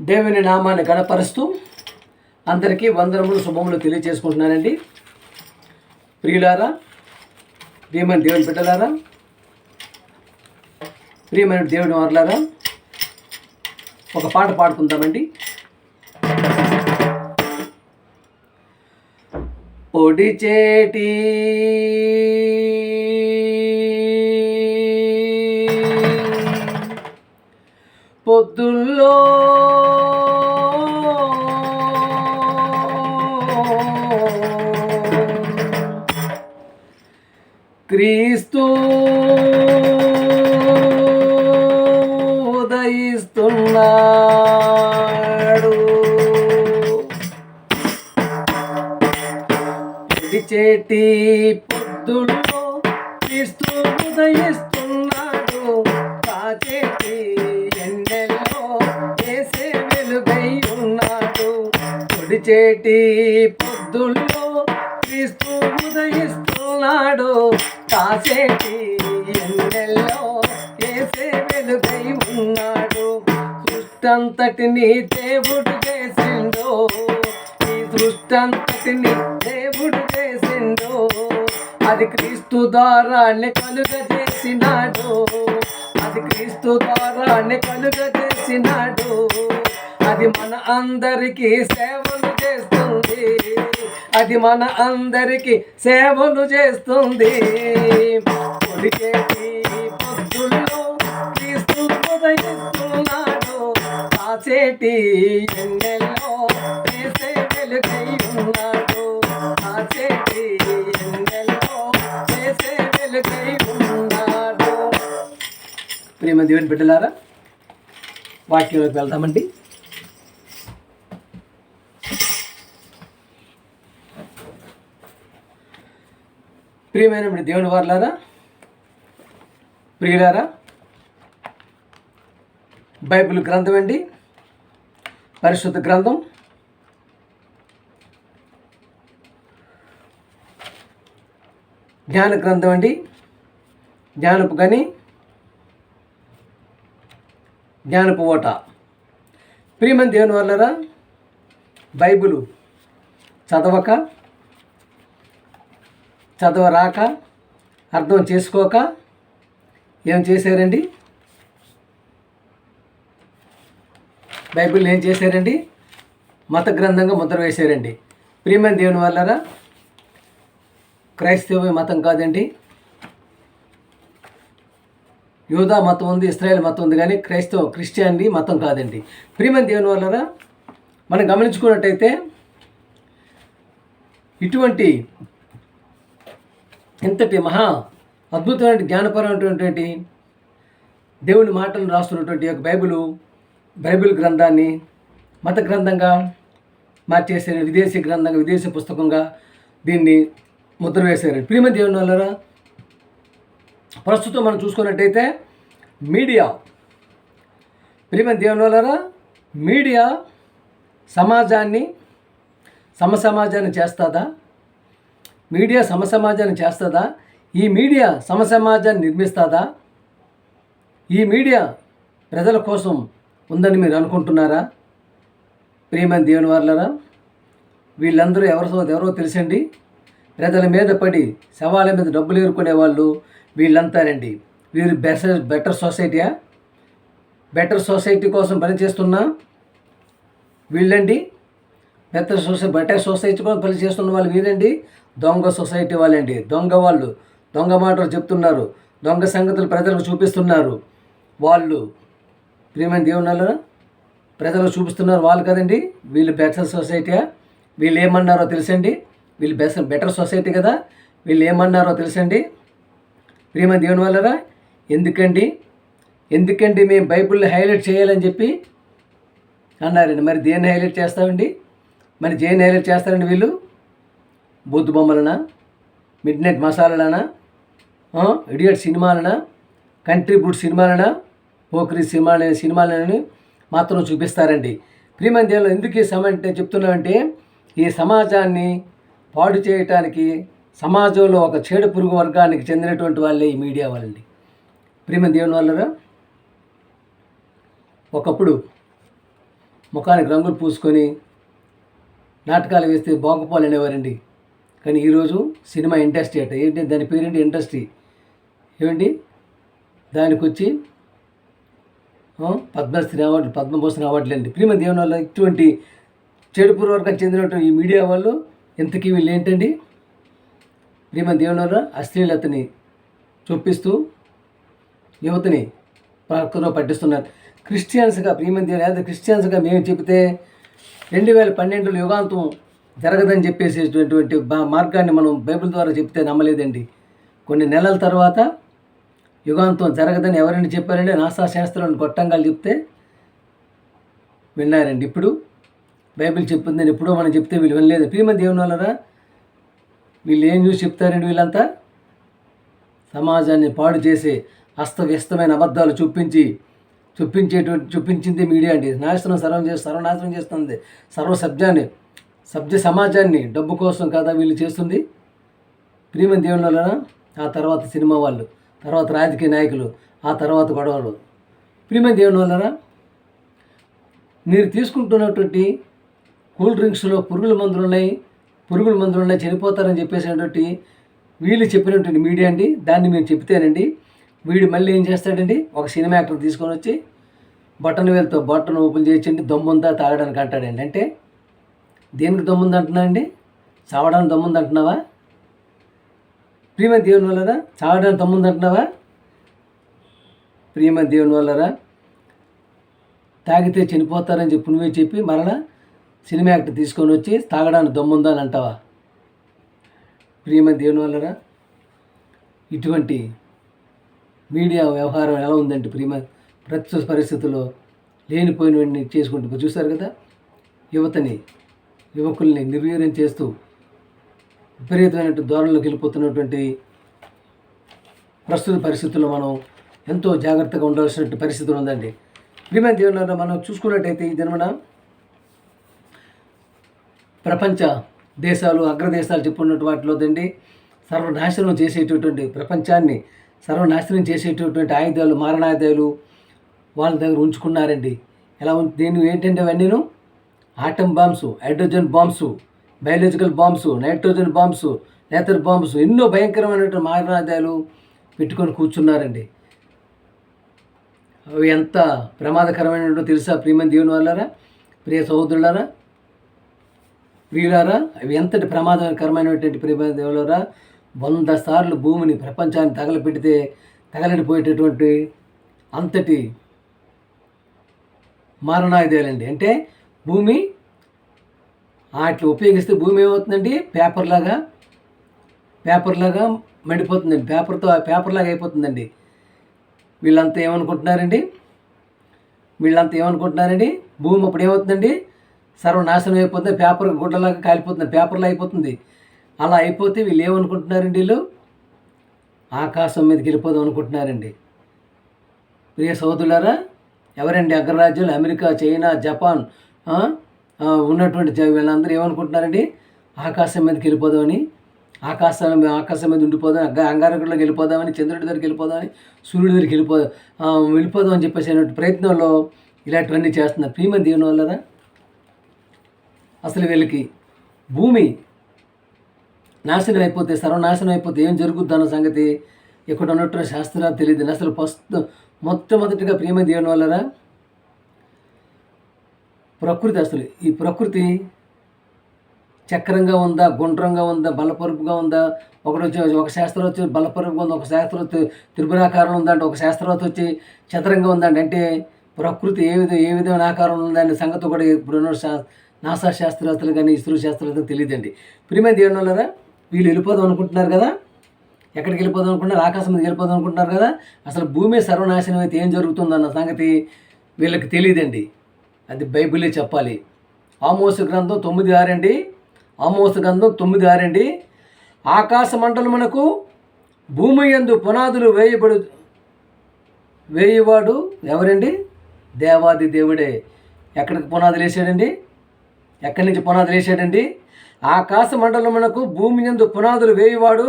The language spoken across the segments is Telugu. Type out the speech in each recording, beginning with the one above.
దేవుని నామాన్ని గణపరుస్తూ అందరికీ వందనములు శుభములు తెలియజేసుకుంటున్నానండి. ప్రియులారా, ప్రియమైన దేవుని బిడ్డలారా, ప్రియమైన దేవుని వారులారా, ఒక పాట పాడుకుందామండి. పొడిచేటి పొద్దుల్లో క్రీస్తు ఉదయిస్తున్నాడు. పొడిచేటి పొద్దుల్లో క్రీస్తు ఉదయిస్తున్నాడు. కాచేటి ఎండల్లో యేసే వెలుగై ఉన్నాడు. పొడిచేటి పొద్దుల్లో క్రీస్తు ఉదయిస్తున్నాడు. కాసేటి ఎండల్లో యేసే వెలుగై ఉన్నాడు. సృష్టంతటిని దేవుడు చేసిండు. ఈ సృష్టంతటిని దేవుడు చేసిండు. అది క్రీస్తు ద్వారానే కలుగజేసినాడు. అది క్రీస్తు ద్వారానే కలుగజేసినాడు. అది మన అందరికీ సేవలు చేస్తుంది. అది మన అందరికీ సేవలు చేస్తుంది. పొడిచేటి పొద్దుల్లో క్రీస్తు ఉదయిస్తున్నాడు. కాసేటి ఎండల్లో యేసే వెలుగై ఉన్నాడు. కాసేటి ఎండల్లో యేసే వెలుగై ఉన్నాడు. ప్రియమైన దేవుని బిడ్డలారా, వాక్యంలోకి వెళ్దామండి. ప్రియమైన దేవుని వారులారా, ప్రియులారా, బైబిల్ గ్రంథం అండి, పరిశుద్ధ గ్రంథం. జ్ఞాన గ్రంథం అండి, జ్ఞానపు గని, జ్ఞానపు ఓట. ప్రియమైన దేవుని వారులారా, బైబిల్ చదవరాక అర్థం చేసుకోక ఏం చేశారండి? బైబిల్ ఏం చేశారండి? మత గ్రంథంగా ముద్ర వేశారండి. ప్రియమైన దేవుని వల్లరా, క్రైస్తవ మతం కాదండి. యూదా మతం ఉంది, ఇస్రాయేల్ మతం ఉంది, కానీ క్రిస్టియానిటీ మతం కాదండి. ప్రియమైన దేవుని వల్లరా, మనం గమనించుకున్నట్టయితే ఇటువంటి ఇంతటి మహా అద్భుతమైన జ్ఞానపరమైనటువంటి దేవుని మాటలు రాస్తున్నటువంటి యొక్క బైబిల్ గ్రంథాన్ని మత గ్రంథంగా మార్చేసిన విదేశీ పుస్తకంగా దీన్ని ముద్ర వేశారు. ప్రియమైన దేవుని వల్లరా, ప్రస్తుతం మనం చూసుకున్నట్టయితే మీడియా సమాజాన్ని సమసమాజాన్ని చేస్తుందా? మీడియా సమసమాజాన్ని చేస్తుందా? ఈ మీడియా సమసమాజాన్ని నిర్మిస్తుందా? ఈ మీడియా ప్రజల కోసం ఉందని మీరు అనుకుంటున్నారా? ప్రియమైన దేవుని వారులారా, వీళ్ళందరూ ఎవరో తెలుసండి. ప్రజల మీద పడి శవాల మీద డబ్బులు ఏరుకునే వాళ్ళు వీళ్ళంతానండి. వీరు బెటర్ సొసైటీ కోసం పనిచేస్తున్నా వీళ్ళండి. బెటర్ సొసైటీ కోసం పనిచేస్తున్న వాళ్ళు వీరండి. దొంగ సొసైటీ వాళ్ళండి. దొంగ మాటలు చెప్తున్నారు, దొంగ సంగతులు ప్రజలకు చూపిస్తున్నారు వాళ్ళు. ప్రియమైన దేవుని ప్రజలకు చూపిస్తున్నారు వాళ్ళు కదండి. వీళ్ళు బెటర్ సొసైటీయా? వీళ్ళు ఏమన్నారో తెలుసండి. వీళ్ళు బెటర్ సొసైటీ కదా. వీళ్ళు ఏమన్నారో తెలుసండి. ప్రియమైన దేవుని వల్లరా, ఎందుకండి మేము బైబిల్ని హైలైట్ చేయాలని చెప్పి అన్నారండి. మరి దేన్ని హైలైట్ చేస్తామండి? దేన్ని హైలైట్ చేస్తారండి వీళ్ళు? బొద్దు బొమ్మలనా, మిడ్ నైట్ మసాలాలనా, ఇడియట్ సినిమాలనా, కంట్రీ బుడ్ సినిమాలనా, పోకరీ సినిమాలని మాత్రం చూపిస్తారండి. ప్రియమైన దేవుళ్ళు, ఎందుకు ఈ చెప్తున్నామంటే ఈ సమాజాన్ని పాడు చేయటానికి, సమాజంలో ఒక చెడు పురుగు వర్గానికి చెందినటువంటి వాళ్ళే ఈ మీడియా వాళ్ళండి. ప్రియమైన దేవుని వల్లరా, ఒకప్పుడు ముఖానికి రంగులు పూసుకొని నాటకాలు వేస్తే బాగుపోలు అనేవారండి. కానీ ఈరోజు సినిమా ఇండస్ట్రీ అట ఏంటి దాని పేరేంటి ఇండస్ట్రీ ఏమండి దానికి వచ్చి పద్మశ్రీ అవార్డులు పద్మభూషణ్ అవార్డులు అండి. ప్రియమైన దేవుని వల్ల ఇటువంటి చెడు పూర్వకం చెందినటువంటి ఈ మీడియా వాళ్ళు ఇంతకీ వీళ్ళు ఏంటండి ప్రియమైన దేవుని వల్ల అశ్లీలతని చూపిస్తూ యువతని ప్రక్కలో పట్టిస్తున్నారు. క్రిస్టియన్స్గా ప్రియమైన దేవుని లేదా క్రిస్టియన్స్గా మేము చెబితే 2012 యుగాంతం జరగదని చెప్పేసేటువంటి మార్గాన్ని మనం బైబిల్ ద్వారా చెప్తే నమ్మలేదండి. కొన్ని నెలల తర్వాత యుగాంతం జరగదని ఎవరైనా చెప్పారండి. నాసా శాస్త్రాలను గొట్టంగాలు చెప్తే విన్నారండి. ఇప్పుడు బైబిల్ చెప్పిందని ఎప్పుడో మనం చెప్తే వీళ్ళు వినలేదు. ప్రియమైన దేవుని వల్లరా వీళ్ళు ఏం చూసి చెప్తారండి? వీళ్ళంతా సమాజాన్ని పాడు చేసే అస్తవ్యస్తమైన అబద్ధాలు చూపించింది మీడియా అండి. సర్వనాశనం చేస్తుంది సభ్య సమాజాన్ని డబ్బు కోసం కదా వీళ్ళు చేస్తుంది. ప్రియమైన దేవుని వలన ఆ తర్వాత సినిమా వాళ్ళు, తర్వాత రాజకీయ నాయకులు, ఆ తర్వాత గొడవలు. ప్రియమైన దేవుని వలన మీరు తీసుకుంటున్నటువంటి కూల్ డ్రింక్స్లో పురుగుల మందులు ఉన్నాయి చనిపోతారని చెప్పేసినటువంటి వీళ్ళు చెప్పినటువంటి మీడియా అండి. దాన్ని మేము చెప్తేనండి వీడు మళ్ళీ ఏం చేస్తాడండి, ఒక సినిమా యాక్టర్ తీసుకొని వచ్చి వేలతో బటన్ ఓపెన్ చేయించండి దమ్ముందా తాగడానికి అంటాడండి. అంటే దేనికి దమ్ముంది అంటున్నాడండి? చావడానికి దమ్ముంది అంటున్నావా? ప్రియమైన దేవుని వల్లరా చావడానికి దమ్ముంది అంటున్నావా? ప్రియమైన దేవుని వల్లరా తాగితే చనిపోతారని చెప్పి నువ్వే చెప్పి మరలా సినిమా యాక్టర్ తీసుకొని వచ్చి తాగడానికి దమ్ముందా అని అంటావా? ప్రియమైన దేవుని వల్లరా ఇటువంటి మీడియా వ్యవహారం ఎలా ఉందంటే ప్రస్తుత పరిస్థితుల్లో లేనిపోయినవన్నీ చేసుకుంటూ చూస్తారు కదా. యువకుల్ని నిర్వీర్యం చేస్తూ విపరీతమైనటువంటి ధోరణిలోకి వెళ్ళిపోతున్నటువంటి ప్రస్తుత పరిస్థితుల్లో మనం ఎంతో జాగ్రత్తగా ఉండాల్సిన పరిస్థితులు ఉందండి. ప్రియమైన దేవుని మనం చూసుకున్నట్టయితే ఈ దినమున ప్రపంచ దేశాలు అగ్రదేశాలు చెప్పుకున్నట్టు వాటిలో దండి సర్వనాశనం చేసేటటువంటి ప్రపంచాన్ని సర్వనాశనం చేసేటటువంటి ఆయుధాలు మారణాయుధాలు వాళ్ళ దగ్గర ఉంచుకున్నారండి. ఎలా దీన్ని ఏంటంటే అవన్నీను atom bombs, hydrogen bombs, biological bombs, nitrogen bombs, నేతర్ బాంబ్స్ ఎన్నో భయంకరమైనటువంటి మారణాయుధాలు పెట్టుకొని కూర్చున్నారండి. అవి ఎంత ప్రమాదకరమైనటువంటి తెలుసా ప్రియమైన దేవుని వాళ్ళారా, ప్రియ సహోదరులారా, ప్రియులారా? అవి ఎంతటి ప్రమాదకరమైనటువంటి ప్రియమైన దేవులారా 100 సార్లు భూమిని ప్రపంచాన్ని తగలపెడితే తగలడిపోయేటటువంటి అంతటి మారణాయుధాలండి. అంటే భూమి వాటిని ఉపయోగిస్తే భూమి ఏమవుతుందండి, పేపర్లాగా మండిపోతుందండి. పేపర్లాగా అయిపోతుందండి. వీళ్ళంతా ఏమనుకుంటున్నారండి భూమి అప్పుడు ఏమవుతుందండి, సర్వనాశనం అయిపోతుంది, పేపర్ గుడ్డలాగా కాలిపోతుంది, పేపర్లో అయిపోతుంది. అలా అయిపోతే వీళ్ళు ఏమనుకుంటున్నారండి, వీళ్ళు ఆకాశం మీదకి వెళ్ళిపోదాం అనుకుంటున్నారండి. ప్రియ సోదరులారా, ఎవరండి అగ్రరాజ్యాలు అమెరికా, చైనా, జపాన్ ఉన్నటువంటి వీళ్ళందరూ ఏమనుకుంటున్నారండి, ఆకాశం మీదకి వెళ్ళిపోదామని, ఆకాశం మీద ఉండిపోదాం, అంగారకుడిలోకి వెళ్ళిపోదామని, చంద్రుడి దగ్గరికి వెళ్ళిపోదామని, సూర్యుడి దగ్గరికి వెళ్ళిపోదాం అని చెప్పేసి ప్రయత్నంలో ఇలాంటివన్నీ చేస్తున్నారు. ప్రియమైన దేవుని వల్లరా అసలు వీళ్ళకి భూమి నాశనం అయిపోతే సర్వనాశనం అయిపోతే ఏం జరుగుద్ది అన్న సంగతి ఇక్కడ ఉన్నట్టు శాస్త్రాలు తెలియదు. అసలు మొట్టమొదటిగా ప్రియమైన దేవుని వల్లరా అసలు ఈ ప్రకృతి చక్రంగా ఉందా, గుండ్రంగా ఉందా, బలపరుపుగా ఉందా? ఒక శాస్త్రం వచ్చి బలపరుపుగా ఉంది, ఒక శాస్త్రం వచ్చి త్రిభురాకారం ఉందంటే, ఒక శాస్త్రవేత్త వచ్చి చతురంగా ఉందండి. అంటే ప్రకృతి ఏ విధమైన ఆకారం ఉందనే సంగతి కూడా ఇప్పుడున్న నాసా శాస్త్రవేత్తలు కానీ ఇస్రో శాస్త్రవేత్తలు తెలియదండి. ప్రియమైన దేవుని వల్లరా వీళ్ళు వెళ్ళిపోదాం అనుకుంటున్నారు కదా, ఎక్కడికి వెళ్ళిపోదాం అనుకుంటున్నారు, ఆకాశం మీదకి వెళ్ళిపోదాం అనుకుంటున్నారు కదా. అసలు భూమి సర్వనాశనం అయితే ఏం జరుగుతుందన్న సంగతి వీళ్ళకి తెలియదండి. అది బైబిలే చెప్పాలి. ఆమోసు గ్రంథం 9:6 అండి. ఆమోసు గ్రంథం 9:6 ఆకాశ మండలమునకు భూమి యందు పునాదులు వేయవాడు ఎవరండి? దేవాది దేవుడే. ఎక్కడికి పునాదులు వేసాడండి? ఎక్కడి నుంచి పునాదులు వేసాడండి? ఆకాశ మండలమునకు భూమి యందు పునాదులు వేయవాడు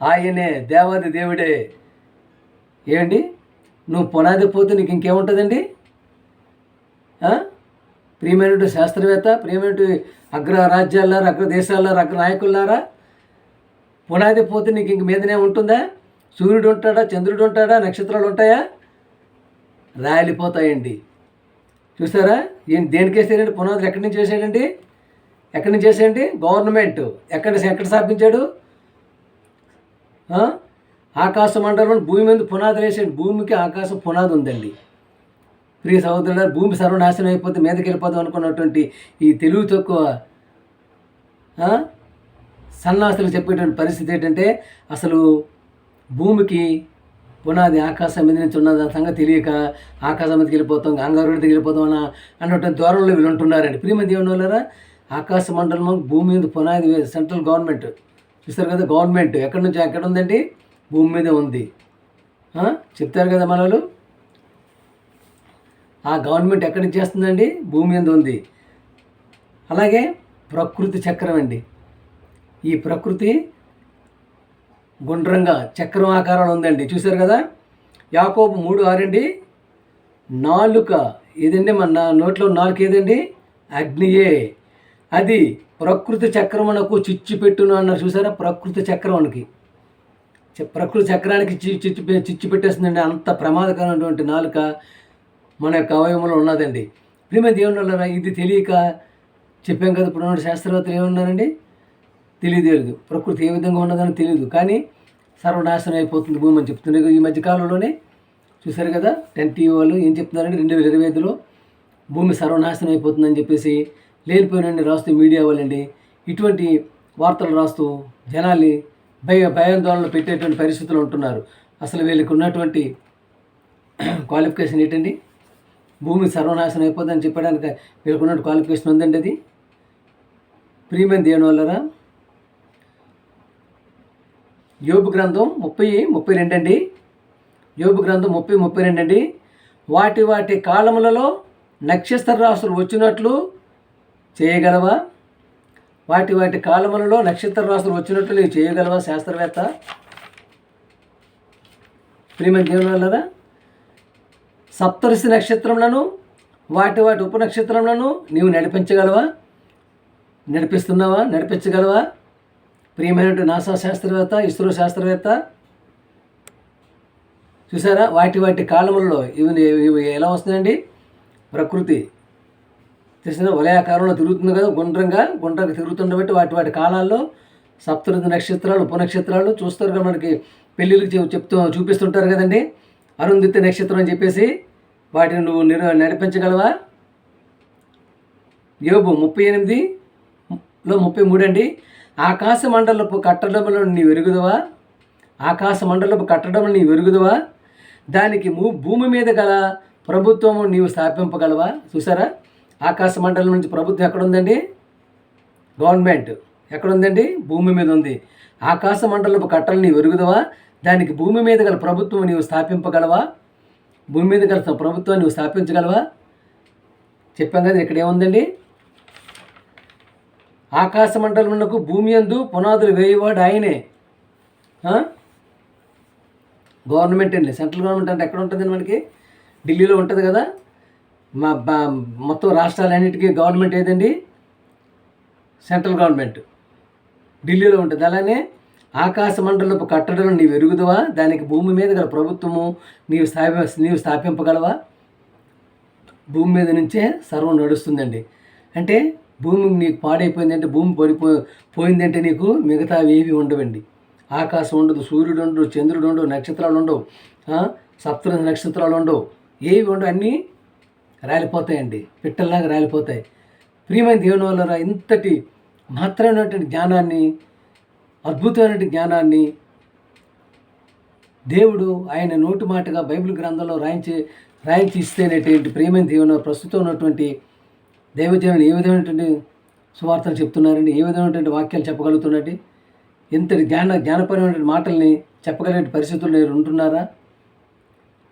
ఆయనే, దేవాది దేవుడే. ఏమండి, నువ్వు పునాది పోతే నీకు ఇంకేముంటుందండి? ప్రియమైనటువంటి శాస్త్రవేత్త, ప్రియమైనటువంటి అగ్ర రాజ్యాలారా, అగ్ర దేశాలారా, అగ్ర నాయకులారా, పునాది పోతే నీకు ఇంక మీదనే ఉంటుందా? సూర్యుడు ఉంటాడా, చంద్రుడు ఉంటాడా, నక్షత్రాలు ఉంటాయా? రాలిపోతాయండి. చూసారా? ఈయన దేనికి వేసాడండి? పునాదులు ఎక్కడి నుంచి వేసాడండి? ఎక్కడి నుంచి వేసాడండి? గవర్నమెంట్. ఎక్కడ స్థాపించాడు? ఆకాశ మండలం, భూమి మీద పునాదులు వేసాడు. భూమికి ఆకాశం పునాది ఉందండి. ప్రియ సహోదరుడు, భూమి సర్వనాశనం అయిపోతే మీదకి వెళ్ళిపోదాం అనుకున్నటువంటి ఈ తెలివి తక్కువ సన్నాసులు చెప్పేటువంటి పరిస్థితి ఏంటంటే, అసలు భూమికి పునాది ఆకాశం మీద నుంచి ఉన్నది సంగతి తెలియక ఆకాశం మీదకి వెళ్ళిపోతాం, గంగారుడికి వెళ్ళిపోతాం అన్నటువంటి ధోరణిలో వీళ్ళు ఉంటున్నారండి. ప్రియమైన దేవుని వల్ల ఆకాశ మండలం భూమి మీద పునాది సెంట్రల్ గవర్నమెంట్ చూస్తారు కదా, గవర్నమెంట్ ఎక్కడి నుంచి ఎక్కడ ఉందండి? భూమి మీదే ఉంది. చెప్తారు కదా మనలు, ఆ గవర్నమెంట్ ఎక్కడి నుంచి చేస్తుందండి? భూమి మీద ఉంది. అలాగే ప్రకృతి చక్రం అండి. ఈ ప్రకృతి గుండ్రంగా చక్రం ఆకారంలో ఉందండి. చూశారు కదా, యాకోబు 3:6 అండి. నాలుక ఏదండి? మన నోట్లో నాలుక ఏదండి? అగ్నియే. అది ప్రకృతి చక్రమునకు చిచ్చు పెట్టును అన్నారు. చూసారా? ప్రకృతి చక్రానికి ప్రకృతి చక్రానికి చిచ్చు పెట్టేస్తుందండి. అంత ప్రమాదకరమైనటువంటి నాలుక మన యొక్క అవయవంలో ఉన్నదండి. ప్రియమైన దేవుని వల్ల ఇది తెలియక చెప్పాం కదా, ఇప్పుడు ఉన్న శాస్త్రవేత్తలు ఏమన్నారండి? తెలియదు, ప్రకృతి ఏ విధంగా ఉన్నదని తెలియదు, కానీ సర్వనాశనం అయిపోతుంది భూమి అని చెప్తున్నారు. ఈ మధ్యకాలంలోనే చూశారు కదా, 10 TV వాళ్ళు ఏం చెప్తున్నారంటే 2025లో భూమి సర్వనాశనం అయిపోతుందని చెప్పేసి లేనిపోయినండి రాస్తూ మీడియా వాళ్ళండి ఇటువంటి వార్తలు రాస్తూ జనాల్ని భయాందోళనలు పెట్టేటువంటి పరిస్థితులు ఉంటున్నారు. అసలు వీళ్ళకి ఉన్నటువంటి క్వాలిఫికేషన్ ఏంటండి? భూమి సర్వనాశనం అయిపోతుందని చెప్పడానికి వీళ్ళకి ఉన్న క్వాలిఫికేషన్ ఉందండి అది? ప్రియమైన దేవుని వల్లరా, యోబు గ్రంథం 30:32 అండి. యోబు గ్రంథం 30:32 అండి. వాటి కాలములలో నక్షత్ర రాశులు వచ్చినట్లు చేయగలవా? వాటి కాలములలో నక్షత్ర రాశులు వచ్చినట్లు నీవు చేయగలవా శాస్త్రవేత్త? ప్రియమైన దేవుని వల్లరా, సప్తఋషి నక్షత్రములను వాటి ఉపనక్షత్రములను నీవు నడిపించగలవా? నడిపించగలవా? ప్రియమైనటువంటి నాసా శాస్త్రవేత్త, ఇస్రో శాస్త్రవేత్త, చూసారా? వాటి కాలములలో ఇవి ఎలా వస్తున్నాయండి? ప్రకృతి తెలిసిన వలయాకారంలో తిరుగుతుంది కదా, గుండ్రంగా తిరుగుతుండబట్టి వాటి కాలాల్లో సప్తఋషి నక్షత్రాలు, ఉపనక్షత్రాలు చూస్తారు కదా, మనకి పెళ్ళిళ్ళకి చూపిస్తుంటారు కదండి. అరుంధతి నక్షత్రం అని చెప్పేసి వాటిని నువ్వు నడిపించగలవా? యోబు 38:33 అండి. ఆకాశ మండలపు కట్టడములను నీవు ఎరుగుదవా? దానికి భూమి మీద గల ప్రభుత్వము నీవు స్థాపింపగలవా? చూసారా? ఆకాశ మండలం నుంచి ప్రభుత్వం ఎక్కడుందండి? గవర్నమెంట్ ఎక్కడుందండి? భూమి మీద ఉంది. ఆకాశ మండలపు కట్టలు నీవు ఎరుగుదవా? దానికి భూమి మీద గల ప్రభుత్వం నీవు స్థాపింపగలవా? భూమి మీద గల ప్రభుత్వాన్ని నువ్వు స్థాపించగలవా? చెప్పాం కదా, ఇక్కడ ఏముందండి? ఆకాశ మండలమునకు భూమి యందు పునాదులు వేయవాడు ఆయనే. గవర్నమెంట్ అండి. సెంట్రల్ గవర్నమెంట్ అంటే ఎక్కడ ఉంటుందండి? మనకి ఢిల్లీలో ఉంటుంది కదా. మొత్తం రాష్ట్రాలన్నిటికీ గవర్నమెంట్ ఏదండి? సెంట్రల్ గవర్నమెంట్ ఢిల్లీలో ఉంటుంది. అలానే ఆకాశ మండలపు కట్టడలు నీవు ఎరుగుదవా? దానికి భూమి మీద గల ప్రభుత్వము నీవు స్థాపింపగలవా? భూమి మీద నుంచే సర్వం నడుస్తుందండి. అంటే భూమి నీకు పాడైపోయిందంటే, భూమి పోయిందంటే నీకు మిగతావి ఏవి ఉండవండి. ఆకాశం ఉండదు, సూర్యుడు ఉండడు, చంద్రుడు ఉండవు, నక్షత్రాలు ఉండవు, సప్తఋషి నక్షత్రాలు ఉండవు, ఏవి ఉండవు, అన్నీ రాలిపోతాయండి, పిట్టల్లాగా రాలిపోతాయి. ప్రియమైన దేవుని వల్ల ఇంతటి మాత్రమైనటువంటి జ్ఞానాన్ని, అద్భుతమైనటువంటి జ్ఞానాన్ని దేవుడు ఆయన నోటి మాటగా బైబిల్ గ్రంథంలో రాయించి ఇస్తేనేటువంటి ప్రియమైన దేవుని ప్రస్తుతం ఉన్నటువంటి దైవజనులు ఏ విధమైనటువంటి సువార్తలు చెప్తున్నారండి, ఏ విధమైనటువంటి వాక్యాలు చెప్పగలుగుతున్నట్టు, ఇంతటి జ్ఞానపరమైనటువంటి మాటల్ని చెప్పగలిగే పరిస్థితులు ఉంటున్నారా?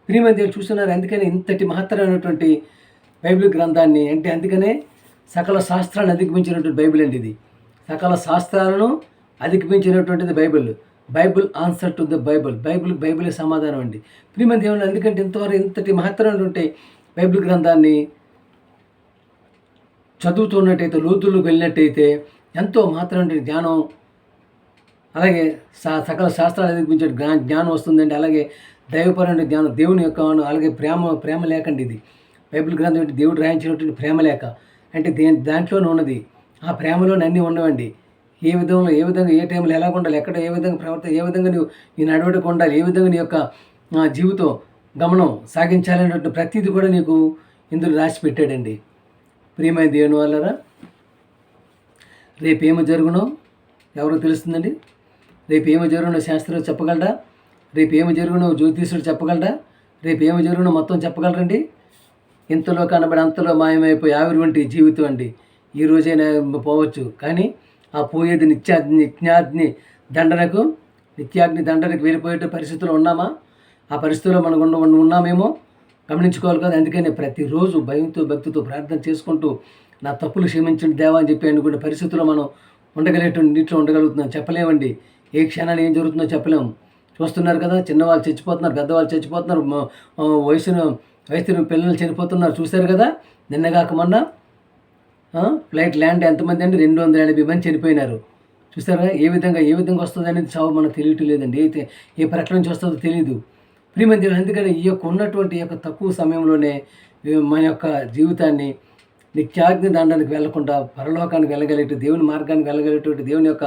ప్రియమైన దేవుడు చూస్తున్నారు. అందుకని ఇంతటి మహత్తరమైనటువంటి బైబిల్ గ్రంథాన్ని, అంటే అందుకనే సకల శాస్త్రాన్ని అధిగమించినటువంటి బైబిల్ అండి ఇది. సకల శాస్త్రాలను అధిగమించినటువంటిది Bible answer to the Bible సమాధానం అండి. ప్రియమైన దేవుడు అందుకంటే ఇంతటి మహత్తరమైనటువంటి బైబిల్ గ్రంథాన్ని చదువుతున్నట్టయితే, లోతుల్లోకి వెళ్ళినట్టయితే ఎంతో మాత్రం జ్ఞానం, అలాగే సకల శాస్త్రాలు ఎదిగించే జ్ఞానం వస్తుందండి. అలాగే దైవపరమైన జ్ఞానం, దేవుని యొక్క, అలాగే ప్రేమ లేకండి. ఇది బైబిల్ గ్రంథం ఏంటి? దేవుడు రాయించినటువంటి ప్రేమ లేక అంటే దాంట్లోనే ఉన్నది. ఆ ప్రేమలోనే అన్నీ ఉండవండి. ఏ విధంగా ఏ టైంలో ఎలా ఉండాలి, ఎక్కడ ఏ విధంగా ఏ విధంగా నీ నడవడిక ఉండాలి, ఏ విధంగా నీ యొక్క జీవితం గమనం సాగించాలనేటువంటి ప్రతిదీ కూడా నీకు ఇందులో రాసి పెట్టాడండి. ప్రియమైన దేవుని వాళ్ళరా, రేపేమో జరుగునో ఎవరో తెలుస్తుందండి? రేపేమో జరుగునో శాస్త్రం చెప్పగలరా? రేపేమో జరుగునో జ్యోతిషుడు చెప్పగలరా? రేపేమో జరుగునో మొత్తం చెప్పగలరండి? ఇంతలో కనబడి అంతలో మాయమైపోయి ఆవిరి వంటి జీవితం అండి. ఈ రోజైనా పోవచ్చు, కానీ ఆ పోయేది నిత్యాగ్ని దండనకు వెళ్ళిపోయే పరిస్థితుల్లో ఉన్నామా? ఆ పరిస్థితుల్లో మనం ఉన్నామేమో గమనించుకోవాలి కదా. అందుకని ప్రతిరోజు భయంతో భక్తితో ప్రార్థన చేసుకుంటూ నా తప్పులు క్షమించండి దేవా అని చెప్పి అనుకునే పరిస్థితుల్లో మనం ఉండగలిగేటువంటి నీటిలో ఉండగలుగుతున్నాం. చెప్పలేమండి, ఏ క్షణాన్ని ఏం జరుగుతుందో చెప్పలేము. చూస్తున్నారు కదా, చిన్నవాళ్ళు చచ్చిపోతున్నారు, పెద్దవాళ్ళు చచ్చిపోతున్నారు, వయసు పిల్లలు చనిపోతున్నారు. చూశారు కదా, నిన్నగాక మొన్న ఫ్లైట్ ల్యాండ్ ఎంతమంది అండి? 280 మంది చనిపోయినారు. చూసారా ఏ విధంగా వస్తుంది అనేది చావు మనకు తెలియటం లేదండి. అయితే ఏ ప్రకటన నుంచి వస్తుందో తెలియదు. ప్రియమంది, అందుకని ఈ యొక్క ఉన్నటువంటి యొక్క తక్కువ సమయంలోనే మన యొక్క జీవితాన్ని నిత్యాగ్ని దండానికి వెళ్లకుండా పరలోకానికి వెళ్ళగలిగే, దేవుని మార్గానికి వెళ్ళగలిగేటువంటి, దేవుని యొక్క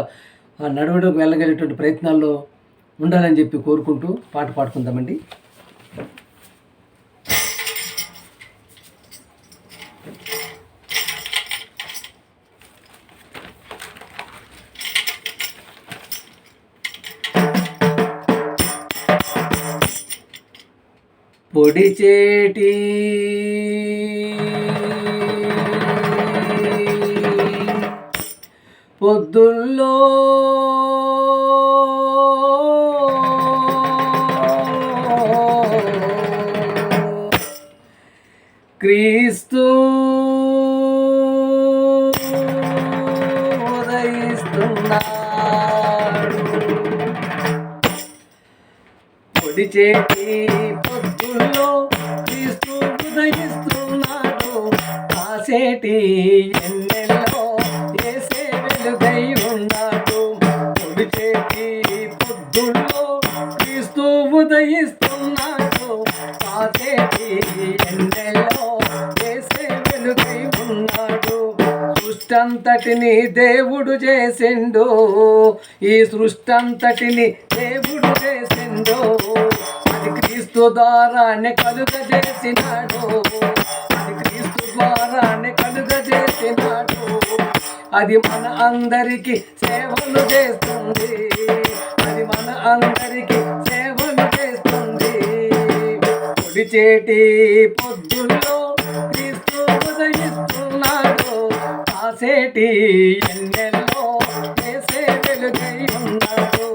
నడవడికి వెళ్ళగలిగేటువంటి ప్రయత్నాల్లో ఉండాలని చెప్పి కోరుకుంటూ పాట పాడుకుందామండి. పొడిచేటి పొద్దుల్లో క్రీస్తు ఉదయిస్తున్నాడు. పొడిచేటి పొద్దుల్లో క్రీస్తు ఉదయిస్తున్నాడు. కాసేటి ఎన్నెల్లో యేసే వెలుగై ఉన్నాడు. పొడిచేటి పొద్దుల్లో క్రీస్తు ఉదయిస్తున్నాడు. కాసేటి ఎన్నెల్లో యేసే వెలుగై ఉన్నాడు. సృష్టంతటిని దేవుడు చేసిండు, ఈ సృష్టంతటిని దేవుడు చేసిండు. అది క్రీస్తు ద్వారానే కలుగజేసినాడు. అది క్రీస్తు ద్వారానే కలుగజేసినాడు. అది మన అందరికి సేవలు చేస్తుంది. అది మన అందరికి సేవలు చేస్తుంది. పొడిచేటి పొద్దుల్లో క్రీస్తు ఉదయిస్తున్నాడు. కాసేటి ఎన్నెల్లో యేసే వెలుగై ఉన్నాడు.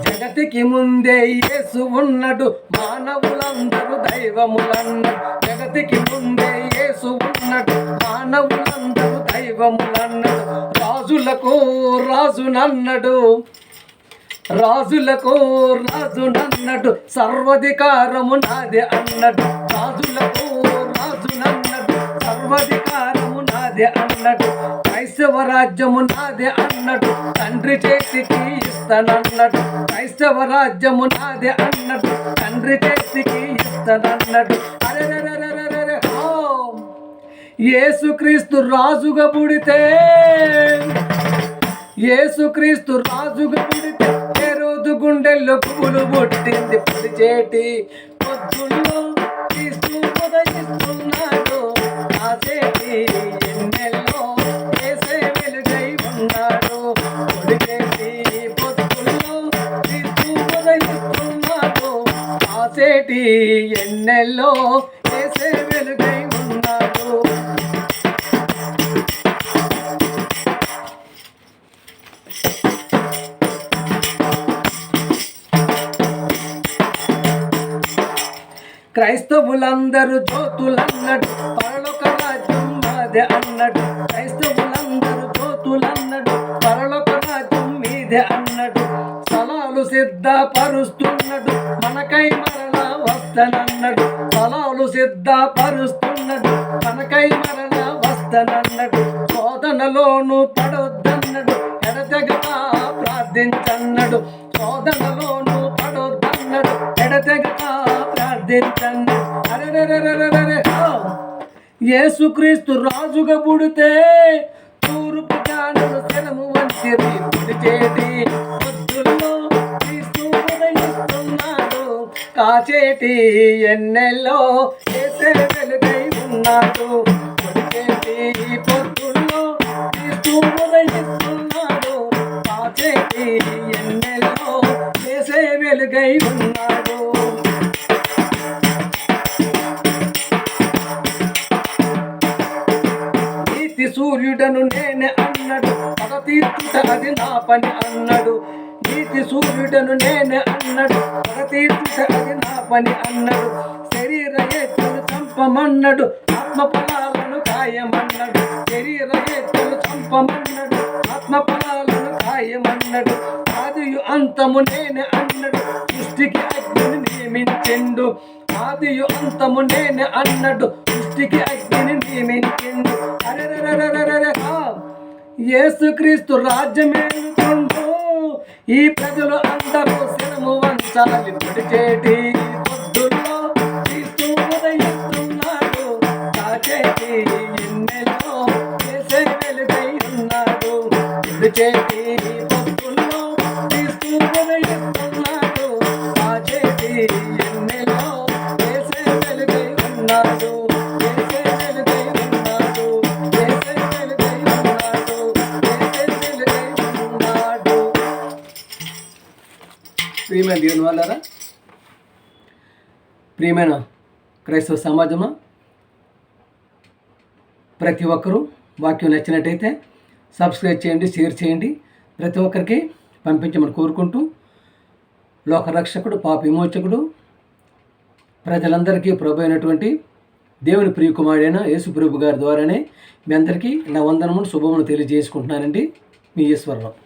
జగతికి ముందే యేసు ఉన్నాడు, మానవులందరూ దైవములన్నాడు. జగతికి ముందే యేసు ఉన్నాడు, మానవులందరూ దైవములన్నాడు. రాజులకు రాజునన్నాడు, రాజులకు రాజునన్నాడు. సర్వాధికారము నాదే అన్నాడు. రాజులకు రాజునన్నాడు. సర్వాధికారము నాదే అన్నాడు. క్రైస్తవ రాజ్యము నాదే అన్నాడు. తండ్రి చేతికి ఇస్తానన్నాడు. క్రైస్తవ రాజ్యము నాదే అన్నాడు. తండ్రి చేతికి ఇస్తానన్నాడు. అరే యేసుక్రీస్తు రాజుగా పుడితే, యేసుక్రీస్తు రాజుగా పుడితే హేరోదు గుండెల్లో పువ్వులు పుట్టింది. పొడిచేటి పొద్దుల్లో క్రీస్తు ఉదయిస్తున్నాడు. కాసేటి ఎన్నెల్లో యేసే వెలుగై ఉన్నాడు. పొడిచేటి పొద్దుల్లో క్రీస్తు ఉదయిస్తున్నాడు. కాసేటి ఎన్నెల్లో యేసే వెలుగై ఉన్నాడు. క్రైస్తవులందరూ జ్యోతులన్నాడు. పరలోక రాజ్యం మాదే అన్నాడు. క్రైస్తవులందరూ జ్యోతులన్నాడు. పరలోక రాజ్యం మీదే అన్నాడు. స్థలాలు సిద్ధపరుస్తున్నాడు, మనకై మరలా వస్తానన్నాడు. స్థలాలు సిద్ధపరుస్తున్నాడు, మనకై మరలా వస్తానన్నాడు. శోధనలోను పడొద్దన్నాడు, ఎడతెగక ప్రార్థించన్నాడు. శోధనలోను పడొద్దన్నాడు, ఎడతెగక ప్రార్థించన్నాడు. అరెరెరెరెరెరె యేసుక్రీస్తు రాజుగా పుడితే తూర్పు జ్ఞానులు శరము వంచిరి. పుడిచేటి పొద్దుల్లో క్రీస్తు ఉదయిస్తున్నాడు, కాచేటి ఎన్నెల్లో యేసే వెలుగై ఉన్నాడు. పుడిచేటి పొద్దుల్లో క్రీస్తు ఉదయిస్తున్నాడు, కాచేటి ఎన్నెల్లో యేసే వెలుగై ఉన్నాడు. సూర్యుడను నేనే అన్నాడు, పగ తీర్చుట అది నా పని అన్నాడు. నీతి సూర్యుడను నేనే అన్నాడు, పగ తీర్చుట అది నా పని అన్నాడు. శరీర ఏతులు చంపమన్నాడు, ఆత్మ ఫలాలను ఖాయమన్నాడు. శరీర ఏతులు చంపమన్నాడు, ఆత్మ ఫలాలను ఖాయమన్నాడు. ఆదియు అంతము నేనే అన్నాడు, సృష్టికి అగ్నిని నియమించెండు. ఆదియు అంతము నేనే అన్నాడు, సృష్టికి అగ్నిని నియమించెండు. యేసుక్రీస్తు రాజ్యమేలుతుండు, ఈ ప్రజలు అందరూ శరము వంచాలి. పొడిచేటి పొద్దుల్లో క్రీస్తు ఉదయిస్తున్నాడు, కాచేటి ఎన్నెల్లో యేసే వెలుగై ఉన్నాడు. పొడిచేటి పొద్దుల్లో క్రీస్తు ఉదయిస్తున్నాడు, కాచేటి ఎన్నెల్లో యేసే వెలుగై ఉన్నాడు. ప్రియమైన దేవుని వాళ్ళారా, ప్రియమైన క్రైస్తవ సమాజమా, ప్రతి ఒక్కరూ వాక్యం నచ్చినట్టయితే సబ్స్క్రైబ్ చేయండి, షేర్ చేయండి, ప్రతి ఒక్కరికి పంపించమని కోరుకుంటూ, లోకరక్షకుడు, పాప విమోచకుడు, ప్రజలందరికీ ప్రభు అయినటువంటి దేవుని ప్రియకుమారుడైన యేసు ప్రభు గారి ద్వారానే మీ అందరికీ నా వందనమును శుభమును తెలియజేసుకుంటున్నానండి. మీ ఈశ్వరరావు.